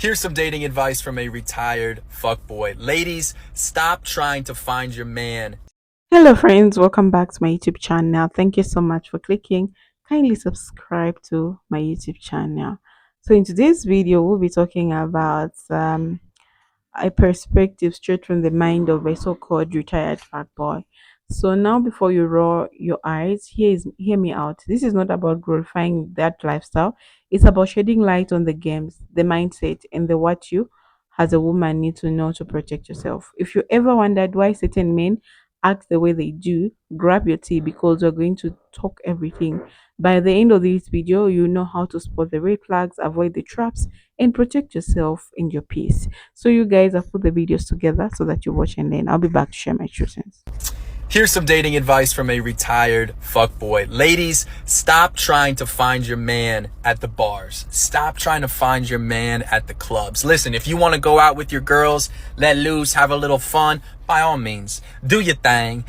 Here's some dating advice from a retired fuckboy. Ladies, stop trying to find your man. Hello, friends. Welcome back to my YouTube channel. Thank you so much for clicking. Kindly subscribe to my YouTube channel. So, in today's video, we'll be talking about a perspective straight from the mind of a so-called retired fat boy. So now, before you roll your eyes, hear me out. This is not about glorifying that lifestyle. It's about shedding light on the games, the mindset, and the what you, as a woman, need to know to protect yourself. If you ever wondered why certain men act the way they do, grab your tea because we're going to talk everything. By the end of this video, you know how to spot the red flags, avoid the traps, and protect yourself and your peace. So you guys have put the videos together so that you watch, and then I'll be back to share my true sense. Here's some dating advice from a retired fuckboy. Ladies, stop trying to find your man at the bars. Stop trying to find your man at the clubs. Listen, if you want to go out with your girls, let loose, have a little fun, by all means, do your thing.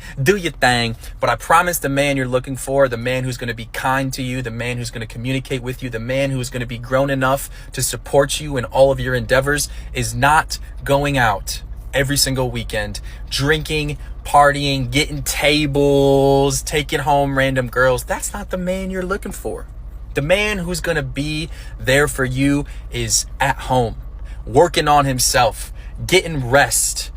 But I promise the man you're looking for, the man who's going to be kind to you, the man who's going to communicate with you, the man who's going to be grown enough to support you in all of your endeavors is not going out every single weekend, drinking, partying, getting tables, taking home random girls. That's not the man you're looking for. The man who's going to be there for you is at home, working on himself, getting rest,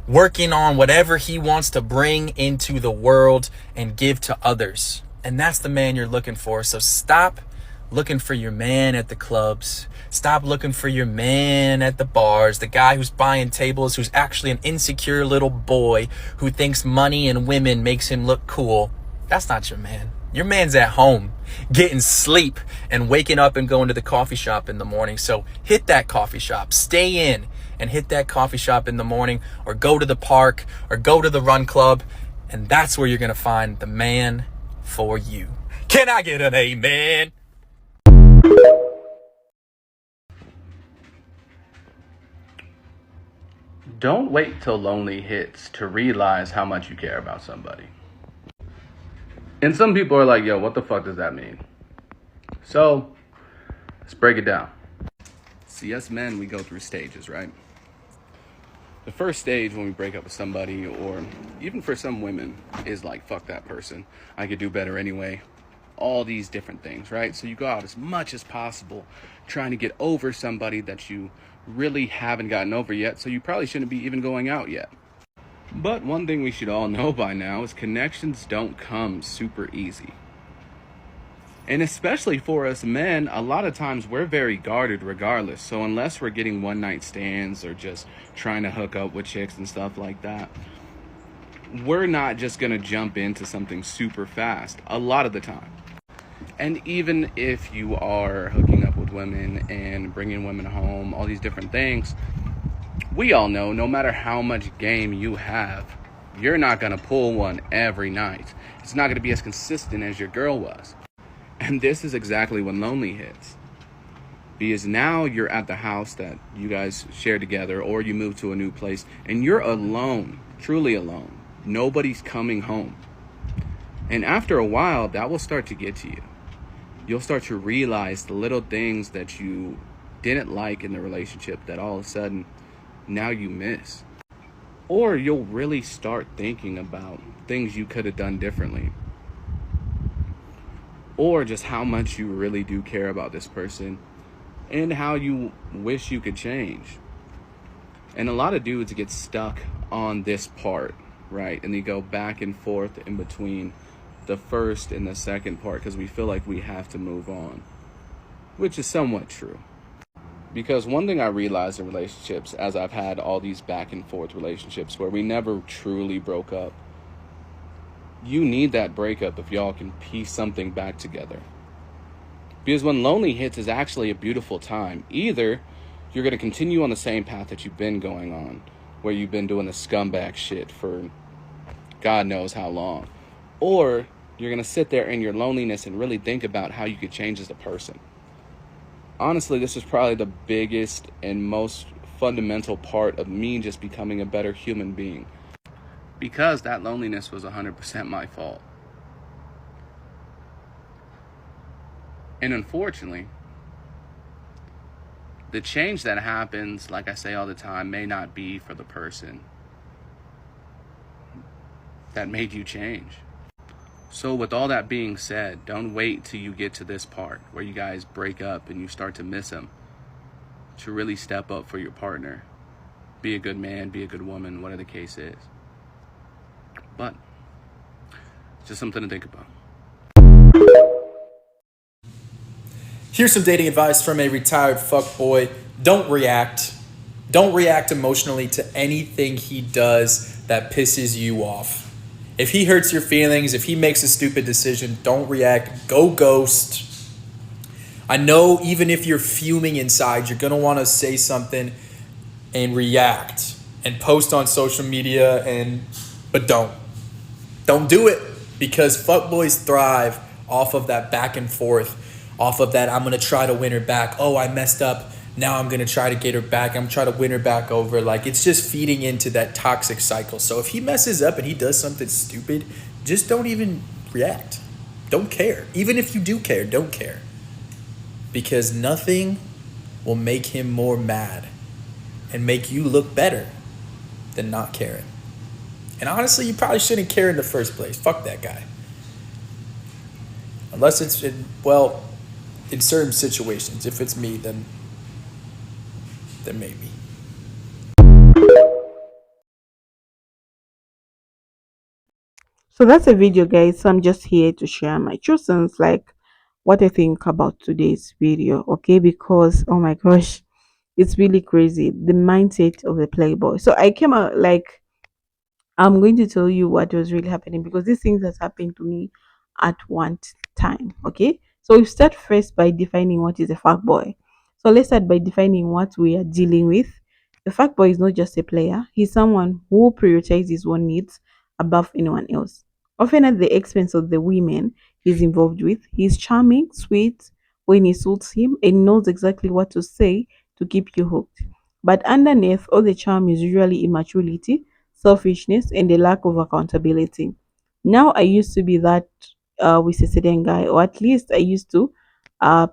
working on whatever he wants to bring into the world and give to others. And that's the man you're looking for. So stop looking for your man at the clubs. Stop looking for your man at the bars, the guy who's buying tables, who's actually an insecure little boy who thinks money and women makes him look cool. That's not your man. Your man's at home, getting sleep and waking up and going to the coffee shop in the morning. So hit that coffee shop, stay in and hit that coffee shop in the morning, or go to the park or go to the run club. And that's where you're going to find the man for you. Can I get an amen? Don't wait till lonely hits to realize how much you care about somebody. And some people are like, yo, what the fuck does that mean? So, let's break it down. See, us men, we go through stages, right? The first stage when we break up with somebody, or even for some women, is like, fuck that person. I could do better anyway. All these different things, right? So you go out as much as possible trying to get over somebody that you really haven't gotten over yet, so you probably shouldn't be even going out yet. But one thing we should all know by now is connections don't come super easy. And especially for us men, a lot of times we're very guarded regardless. So unless we're getting one night stands or just trying to hook up with chicks and stuff like that, we're not just gonna jump into something super fast a lot of the time. And even if you are hooking up with women and bringing women home, all these different things, we all know no matter how much game you have, you're not going to pull one every night. It's not going to be as consistent as your girl was. And this is exactly when lonely hits. Because now you're at the house that you guys share together, or you move to a new place and you're alone, truly alone. Nobody's coming home. And after a while, that will start to get to you. You'll start to realize the little things that you didn't like in the relationship that all of a sudden now you miss. Or you'll really start thinking about things you could have done differently. Or just how much you really do care about this person and how you wish you could change. And a lot of dudes get stuck on this part, right? And they go back and forth in between the first and the second part because we feel like we have to move on, which is somewhat true. Because one thing I realized in relationships, as I've had all these back and forth relationships where we never truly broke up, you need that breakup if y'all can piece something back together. Because when lonely hits is actually a beautiful time. Either you're going to continue on the same path that you've been going on, where you've been doing the scumbag shit for God knows how long, or you're going to sit there in your loneliness and really think about how you could change as a person. Honestly, this is probably the biggest and most fundamental part of me just becoming a better human being. Because that loneliness was 100% my fault. And unfortunately, the change that happens, like I say all the time, may not be for the person that made you change. So with all that being said, don't wait till you get to this part where you guys break up and you start to miss him to really step up for your partner. Be a good man, be a good woman, whatever the case is. But just something to think about. Here's some dating advice from a retired fuck boy. Don't react. Don't react emotionally to anything he does that pisses you off. If he hurts your feelings, if he makes a stupid decision, don't react. Go ghost. I know even if you're fuming inside, you're going to want to say something and react and post on social media, but don't. Don't do it, because fuckboys thrive off of that back and forth, off of that I'm going to try to win her back. Oh, I messed up. Now I'm going to try to get her back. I'm trying to win her back over. Like, it's just feeding into that toxic cycle. So if he messes up and he does something stupid, just don't even react. Don't care. Even if you do care, don't care. Because nothing will make him more mad and make you look better than not caring. And honestly, you probably shouldn't care in the first place. Fuck that guy. Unless it's, in certain situations. If it's me, then maybe. So that's a video, guys. So I'm just here to share my choosings, like what I think about today's video, okay? Because oh my gosh, it's really crazy, the mindset of the playboy. So I came out like I'm going to tell you what was really happening, because these things has happened to me at one time. Okay, so we start first by defining what is a fuck boy. So let's start by defining what we are dealing with. A fuck boy is not just a player; he's someone who prioritizes his own needs above anyone else, often at the expense of the women he's involved with. He's charming, sweet when he suits him, and knows exactly what to say to keep you hooked. But underneath all the charm is usually immaturity, selfishness, and a lack of accountability. Now I used to be that with a certain guy, or at least I used to. Uh,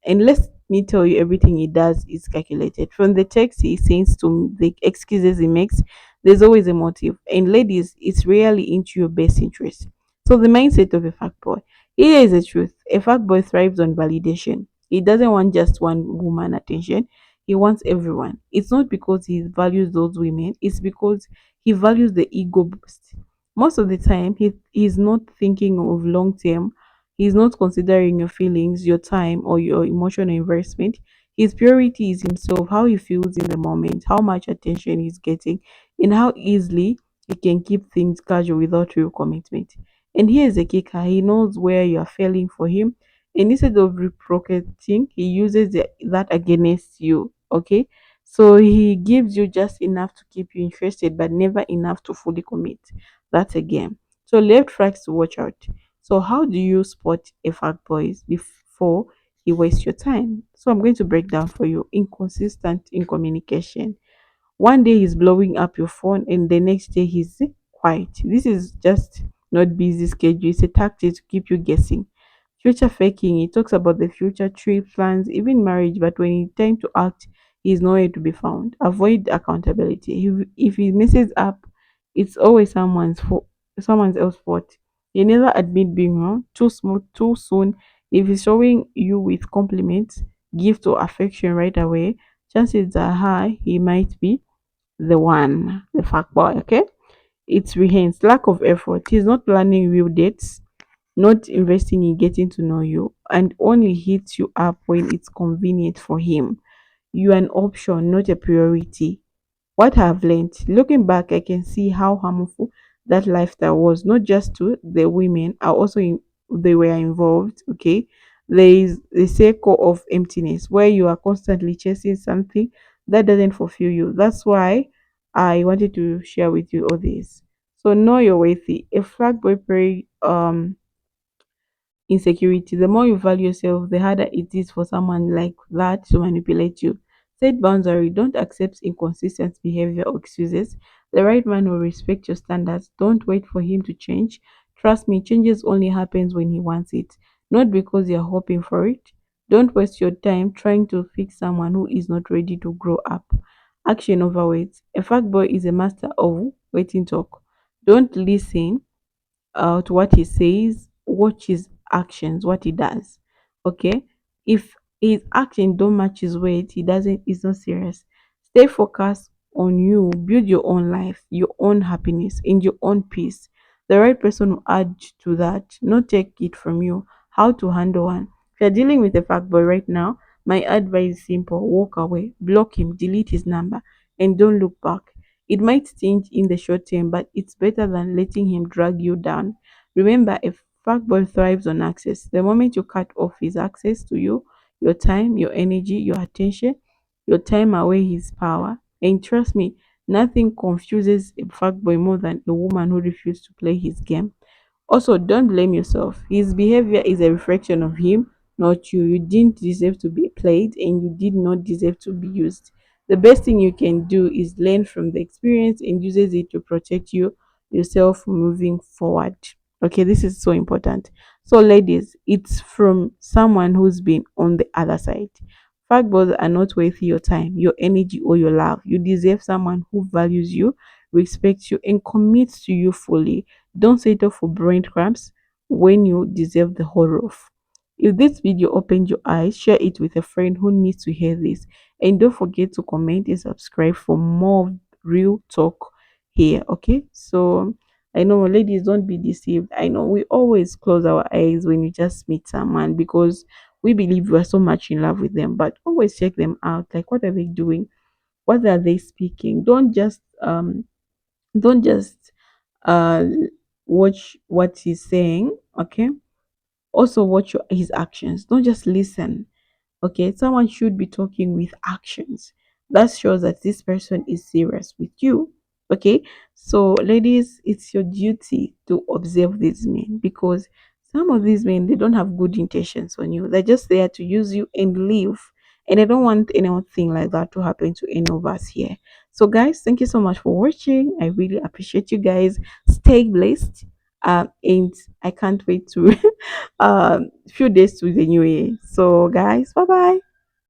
and let me tell you, everything he does is calculated. From the text he sends to the excuses he makes, there's always a motive. And ladies, it's rarely into your best interest. So the mindset of a fuck boy. Here is the truth. A fuck boy thrives on validation. He doesn't want just one woman attention. He wants everyone. It's not because he values those women, it's because he values the ego boost. Most of the time, he's not thinking of long term. He's not considering your feelings, your time, or your emotional investment. His priority is himself, how he feels in the moment, how much attention he's getting, and how easily he can keep things casual without real commitment. And here's the kicker, he knows where you are failing for him. And instead of reprocating, he uses that against you. Okay, so he gives you just enough to keep you interested, but never enough to fully commit. That's a game. So left flags to watch out. So how do you spot a fuck boys before he wastes your time? So I'm going to break down for you. Inconsistent in communication. One day he's blowing up your phone, and the next day he's quiet. This is just not busy schedule. It's a tactic to keep you guessing. Future faking. He talks about the future, trip plans, even marriage, but when it's time to act, he's nowhere to be found. Avoid accountability. If he messes up, it's always someone else's fault. He never admit being wrong. Too smooth, too soon. If he's showing you with compliments, gift or affection right away, chances are high he might be the one, the fuck boy. Okay, it's rehens lack of effort. He's not planning real dates, not investing in getting to know you, and only hits you up when it's convenient for him. You are an option, not a priority. What I've learned, looking back, I can see how harmful that lifestyle was, not just to the women, are also they were involved. Okay, there is a circle of emptiness where you are constantly chasing something that doesn't fulfill you. That's why I wanted to share with you all this. So know your worthy. A flag boy insecurity. The more you value yourself, the harder it is for someone like that to manipulate you. Set boundary. Don't accept inconsistent behavior or excuses. The right man will respect your standards. Don't wait for him to change. Trust me, changes only happens when he wants it, not because you're hoping for it. Don't waste your time trying to fix someone who is not ready to grow up. Action over words. A fact boy is a master of waiting talk. Don't listen to what he says, watch his actions, what he does. Okay? If his action don't match his words, he's not serious. Stay focused on you, build your own life, your own happiness, and your own peace. The right person will add to that, not take it from you. How to handle one. If you're dealing with a fuck boy right now, my advice is simple: walk away, block him, delete his number, and don't look back. It might sting in the short term, but it's better than letting him drag you down. Remember, a fuckboy thrives on access. The moment you cut off his access to you, your time, your energy, your attention, your time away his power. And trust me, nothing confuses a fuckboy more than a woman who refuses to play his game. Also, don't blame yourself. His behavior is a reflection of him, not you. You didn't deserve to be played and you did not deserve to be used. The best thing you can do is learn from the experience and uses it to protect yourself moving forward. Okay, this is so important. So, ladies, it's from someone who's been on the other side. Fuckboys are not worth your time, your energy, or your love. You deserve someone who values you, respects you, and commits to you fully. Don't settle for breadcrumbs when you deserve the whole roof. If this video opened your eyes, share it with a friend who needs to hear this. And don't forget to comment and subscribe for more real talk here. Okay? So I know ladies, don't be deceived. I know we always close our eyes when you just meet someone because we believe we are so much in love with them, but always check them out. Like, what are they doing? What are they speaking? Don't just uh watch what he's saying. Okay, also watch his actions. Don't just listen. Okay, someone should be talking with actions. That shows that this person is serious with you. Okay, so ladies, it's your duty to observe these men because some of these men, they don't have good intentions on you. They're just there to use you and leave. And I don't want anything like that to happen to any of us here. So, guys, thank you so much for watching. I really appreciate you guys. Stay blessed. And I can't wait to few days to the new year. So, guys, bye bye.